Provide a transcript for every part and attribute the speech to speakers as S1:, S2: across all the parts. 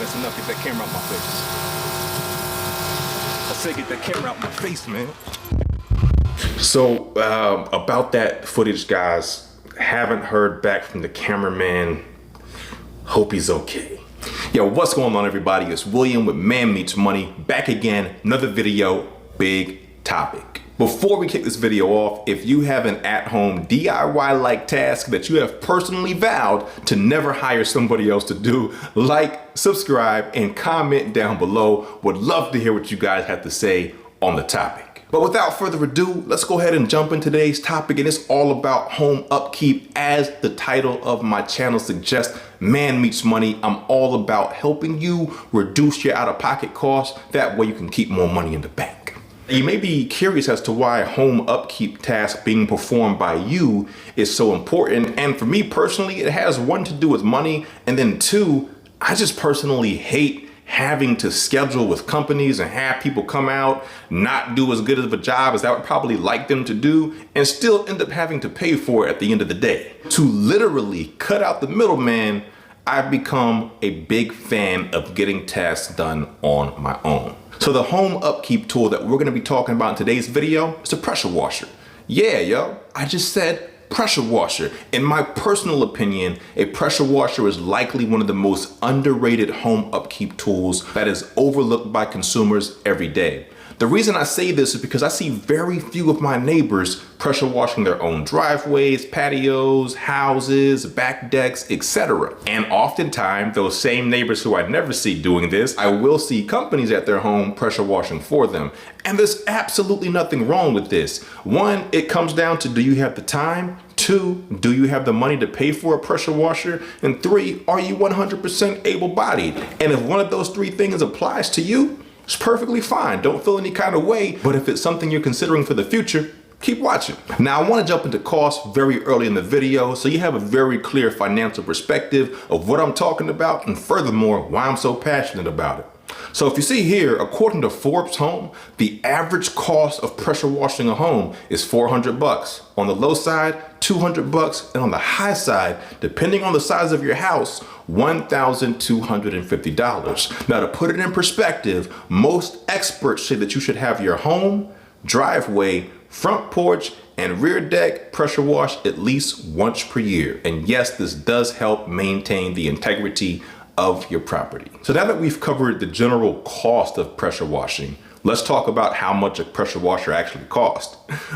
S1: That's enough. Get that camera out my face. I said get that camera out my face, man. So, about that footage, guys, haven't heard back from the cameraman. Hope he's okay. Yo, what's going on, everybody? It's William with Man Meets Money, back again, another video, big topic. Before we kick this video off, if you have an at-home DIY-like task that you have personally vowed to never hire somebody else to do, like, subscribe, and comment down below. Would love to hear what you guys have to say on the topic. But without further ado, let's go ahead and jump into today's topic, and it's all about home upkeep. As the title of my channel suggests, Man Meets Money. I'm all about helping you reduce your out-of-pocket costs. That way you can keep more money in the bank. You may be curious as to why home upkeep tasks being performed by you is so important. And for me personally, it has one to do with money, and then two, I just personally hate having to schedule with companies and have people come out, not do as good of a job as I would probably like them to do, and still end up having to pay for it at the end of the day. To literally cut out the middleman, I've become a big fan of getting tasks done on my own. So the home upkeep tool that we're gonna be talking about in today's video is a pressure washer. Yeah, yo, I just said pressure washer. In my personal opinion, a pressure washer is likely one of the most underrated home upkeep tools that is overlooked by consumers every day. The reason I say this is because I see very few of my neighbors pressure washing their own driveways, patios, houses, back decks, etc. And oftentimes, those same neighbors who I never see doing this, I will see companies at their home pressure washing for them. And there's absolutely nothing wrong with this. One, it comes down to, do you have the time? Two, do you have the money to pay for a pressure washer? And three, are you 100% able-bodied? And if one of those three things applies to you, it's perfectly fine. Don't feel any kind of way. But if it's something you're considering for the future, keep watching. Now, I want to jump into costs very early in the video so you have a very clear financial perspective of what I'm talking about, and furthermore, why I'm so passionate about it. So if you see here, according to Forbes Home, the average cost of pressure washing a home is $400. On the low side, $200, and on the high side, depending on the size of your house, $1,250. Now, to put it in perspective, most experts say that you should have your home, driveway, front porch, and rear deck pressure washed at least once per year. And yes, this does help maintain the integrity of your property. So now that we've covered the general cost of pressure washing, let's talk about how much a pressure washer actually costs.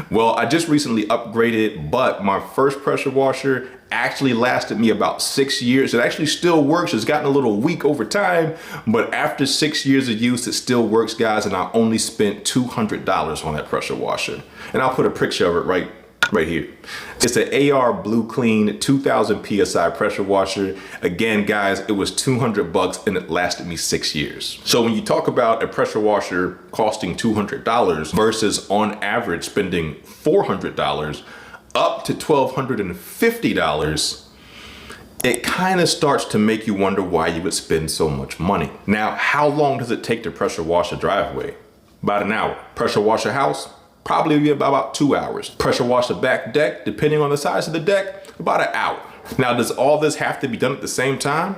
S1: Well, I just recently upgraded, but my first pressure washer actually lasted me about 6 years. It actually still works. It's gotten a little weak over time, but after 6 years of use, it still works, guys. And I only spent $200 on that pressure washer. And I'll put a picture of it right here. It's an AR Blue Clean 2000 PSI pressure washer. Again, guys, it was $200 and it lasted me 6 years. So when you talk about a pressure washer costing $200 versus on average spending $400 up to $1,250, it kind of starts to make you wonder why you would spend so much money. Now, how long does it take to pressure wash a driveway? About an hour. Pressure wash a house? Probably be about 2 hours. Pressure wash the back deck, depending on the size of the deck, about an hour. Now, does all this have to be done at the same time?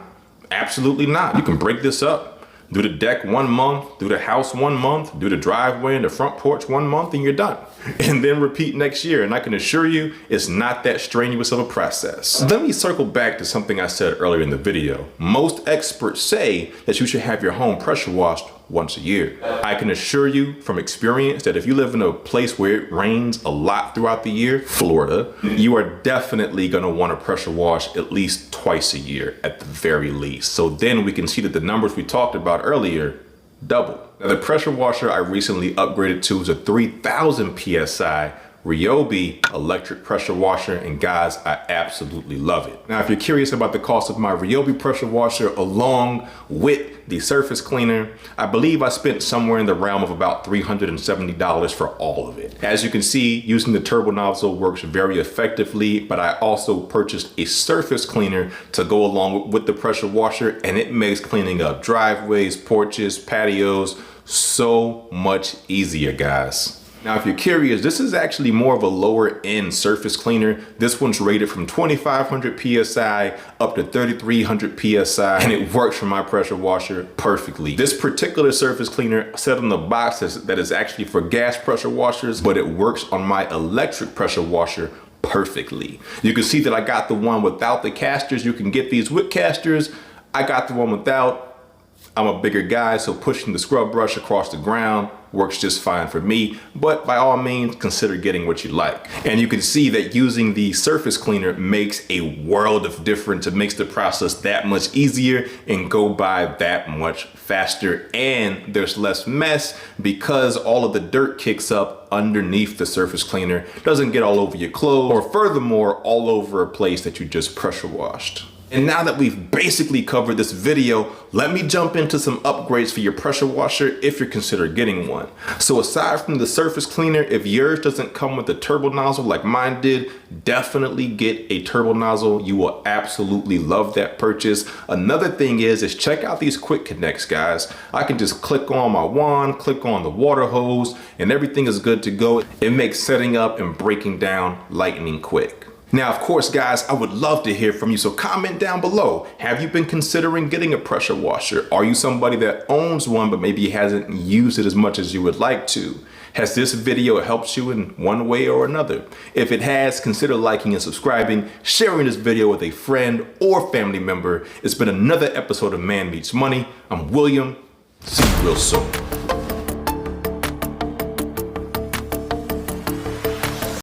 S1: Absolutely not. You can break this up. Do the deck 1 month, do the house 1 month, do the driveway and the front porch 1 month, and you're done. And then repeat next year. And I can assure you, it's not that strenuous of a process. Let me circle back to something I said earlier in the video. Most experts say that you should have your home pressure washed once a year. I can assure you from experience that if you live in a place where it rains a lot throughout the year, Florida, you are definitely gonna wanna pressure wash at least twice a year at the very least. So then we can see that the numbers we talked about earlier double. Now, the pressure washer I recently upgraded to is a 3000 PSI Ryobi electric pressure washer, and guys, I absolutely love it. Now, if you're curious about the cost of my Ryobi pressure washer along with the surface cleaner, I believe I spent somewhere in the realm of about $370 for all of it. As you can see, using the turbo nozzle works very effectively, but I also purchased a surface cleaner to go along with the pressure washer, and it makes cleaning up driveways, porches, patios so much easier, guys. Now, if you're curious, this is actually more of a lower end surface cleaner. This one's rated from 2,500 PSI up to 3,300 PSI, and it works for my pressure washer perfectly. This particular surface cleaner said on the box that is actually for gas pressure washers, but it works on my electric pressure washer perfectly. You can see that I got the one without the casters. You can get these with casters. I got the one without. I'm a bigger guy, so pushing the scrub brush across the ground works just fine for me, but by all means, consider getting what you like. And you can see that using the surface cleaner makes a world of difference. It makes the process that much easier and go by that much faster, and there's less mess because all of the dirt kicks up underneath the surface cleaner, doesn't get all over your clothes, or furthermore, all over a place that you just pressure washed. And now that we've basically covered this video, let me jump into some upgrades for your pressure washer if you're considering getting one. So aside from the surface cleaner, if yours doesn't come with a turbo nozzle like mine did, definitely get a turbo nozzle. You will absolutely love that purchase. Another thing is check out these quick connects, guys. I can just click on my wand, click on the water hose, and everything is good to go. It makes setting up and breaking down lightning quick. Now, of course, guys, I would love to hear from you, so comment down below. Have you been considering getting a pressure washer? Are you somebody that owns one but maybe hasn't used it as much as you would like to? Has this video helped you in one way or another? If it has, consider liking and subscribing, sharing this video with a friend or family member. It's been another episode of Man Meets Money. I'm William. See you real soon.